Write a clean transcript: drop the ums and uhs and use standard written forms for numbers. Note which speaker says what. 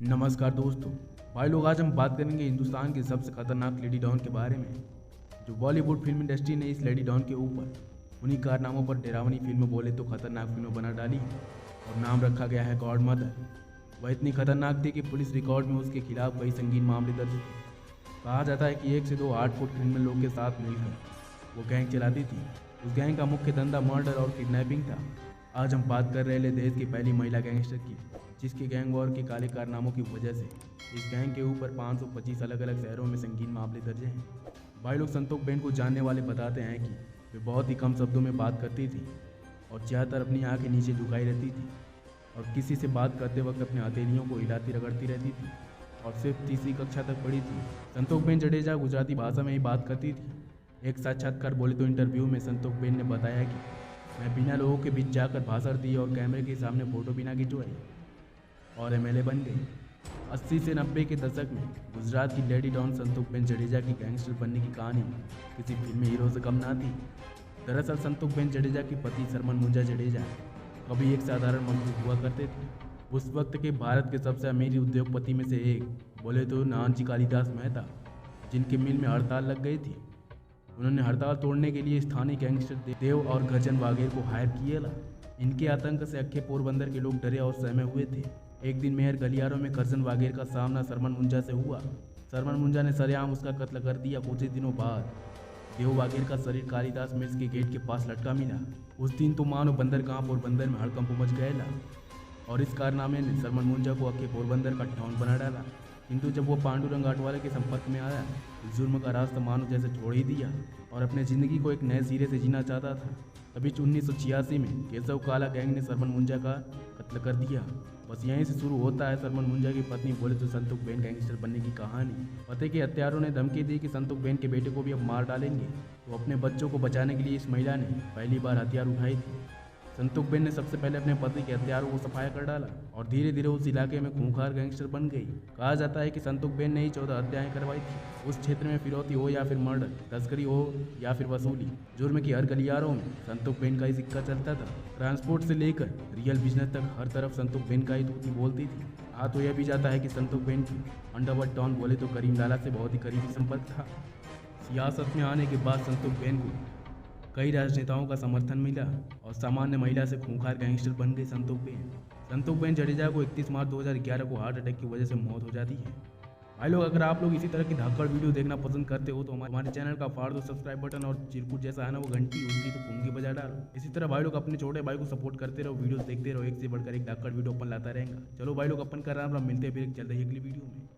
Speaker 1: नमस्कार दोस्तों। भाई लोग, आज हम बात करेंगे हिंदुस्तान की सबसे खतरनाक लेडी डॉन के बारे में। जो बॉलीवुड फिल्म इंडस्ट्री ने इस लेडी डॉन के ऊपर उन्हीं कारनामों पर डरावनी फिल्में बोले तो खतरनाक फिल्में बना डाली और नाम रखा गया है गॉड मदर। वह इतनी खतरनाक थी कि पुलिस रिकॉर्ड में उसके खिलाफ कई संगीन मामले दर्ज थे। कहा जाता है कि 1 से 2 8 फुट क्रिमिनल लोग के साथ मिलकर वो गैंग चलाती थी। उस गैंग का मुख्य धंधा मर्डर और किडनैपिंग था। आज हम बात कर रहे हैं देश की पहली महिला गैंगस्टर की, जिसके गैंग वॉर के काले कारनामों की वजह से इस गैंग के ऊपर 525 अलग अलग शहरों में संगीन मामले दर्ज हैं। भाई लोग, संतोष बेन को जानने वाले बताते हैं कि वे बहुत ही कम शब्दों में बात करती थी और ज़्यादातर अपनी आंखें नीचे झुकाई रहती थी और किसी से बात करते वक्त अपने हथेलियों को हिलाती रगड़ती रहती थी और सिर्फ तीसरी कक्षा तक पढ़ी थी। संतोष बेन जडेजा गुजराती भाषा में ही बात करती थी। एक साक्षात्कार बोले तो इंटरव्यू में संतोष बेन ने बताया कि मैं बिना लोगों के बीच जाकर भाषण दी और कैमरे के सामने फोटो बिना खिंचवाई और एमएलए बन गई। 80 से 90 के दशक में गुजरात की लेडी डॉन संतोष बेन जडेजा की गैंगस्टर बनने की कहानी किसी फिल्मी हीरो से कम ना थी। दरअसल संतोष बेन जडेजा के पति सरमन मुंजा जडेजा कभी एक साधारण मजदूर हुआ करते थे। उस वक्त के भारत के सबसे अमीर उद्योगपति में से एक बोले तो नानजी कालिदास मेहता, जिनके मिल में हड़ताल लग गई थी। उन्होंने हड़ताल तोड़ने के लिए स्थानीय गैंगस्टर देव और गर्जन वाघेर को हायर किया। इनके आतंक से अक्खे पोरबंदर के लोग डरे और सहमे हुए थे। एक दिन मेयर गलियारों में गर्जन वाघेर का सामना सरमन मुंजा से हुआ। सरमन मुंजा ने सरेआम उसका कत्ल कर दिया। कुछ ही दिनों बाद देव वाघेर का शरीर कालिदास मिल्स के गेट के पास लटका मिला। उस दिन तो मानो बंदरगाह पोरबंदर में हड़कंप मच गया और इस कारनामे ने सरमन मुंजा को अक्खे पोरबंदर का टॉन बना डाला। किंतु जब वो पांडुरंग आटवाले के संपर्क में आया तो जुर्म का रास्ता मानो जैसे छोड़ ही दिया और अपने ज़िंदगी को एक नए सिरे से जीना चाहता था। तभी 1986 में केशव काला गैंग ने सरमन मुंजा का कत्ल कर दिया। बस यहीं से शुरू होता है सरमन मुंजा की पत्नी बोले तो संतोष बेन गैंगस्टर बनने की कहानी। पति के हत्यारों ने धमकी दी कि संतोष बेन के बेटे को भी अब मार डालेंगे, तो अपने बच्चों को बचाने के लिए इस महिला ने पहली बार हथियार उठाई थी। संतोष बेन ने सबसे पहले अपने पति के हथियारों को सफाया कर डाला और धीरे धीरे उस इलाके में खूंखार गैंगस्टर बन गई। कहा जाता है कि संतोष बेन ने ही 14 हत्याएं करवाई थी। उस क्षेत्र में फिरौती हो या फिर मर्डर, तस्करी हो या फिर वसूली, जुर्म की हर गलियारों में संतोष बेन का ही सिक्का चलता था। ट्रांसपोर्ट से लेकर रियल बिजनेस तक हर तरफ संतोष बेन का ही तूती बोलती थी। तो यह भी जाता है कि संतोष बेन की अंडरवर्ल्ड डॉन बोले तो करीम लाला से बहुत ही करीबी संपर्क था। सियासत में आने के बाद संतोष बेन को कई राजनेताओं का समर्थन मिला और सामान्य महिला से खूंखार गैंगस्टर बन गए संतोष बेन जडेजा को 31 मार्च 2011 को हार्ट अटैक की वजह से मौत हो जाती है। भाई लोग, अगर आप लोग इसी तरह की धाकड़ वीडियो देखना पसंद करते हो तो हमारे चैनल का फाड़ दो सब्सक्राइब बटन और चिरकुट जैसा है ना वो घंटी, उनकी तो पुंगी बजा डालो। इसी तरह भाई लोग अपने छोटे भाई को सपोर्ट करते रहो, वीडियोस देखते रहो, एक से बढ़कर एक धाकड़ वीडियो अपन लाता रहेगा। चलो भाई लोग, अपन कर रहा मिलते हैं फिर एक जल्द ही अगली वीडियो में।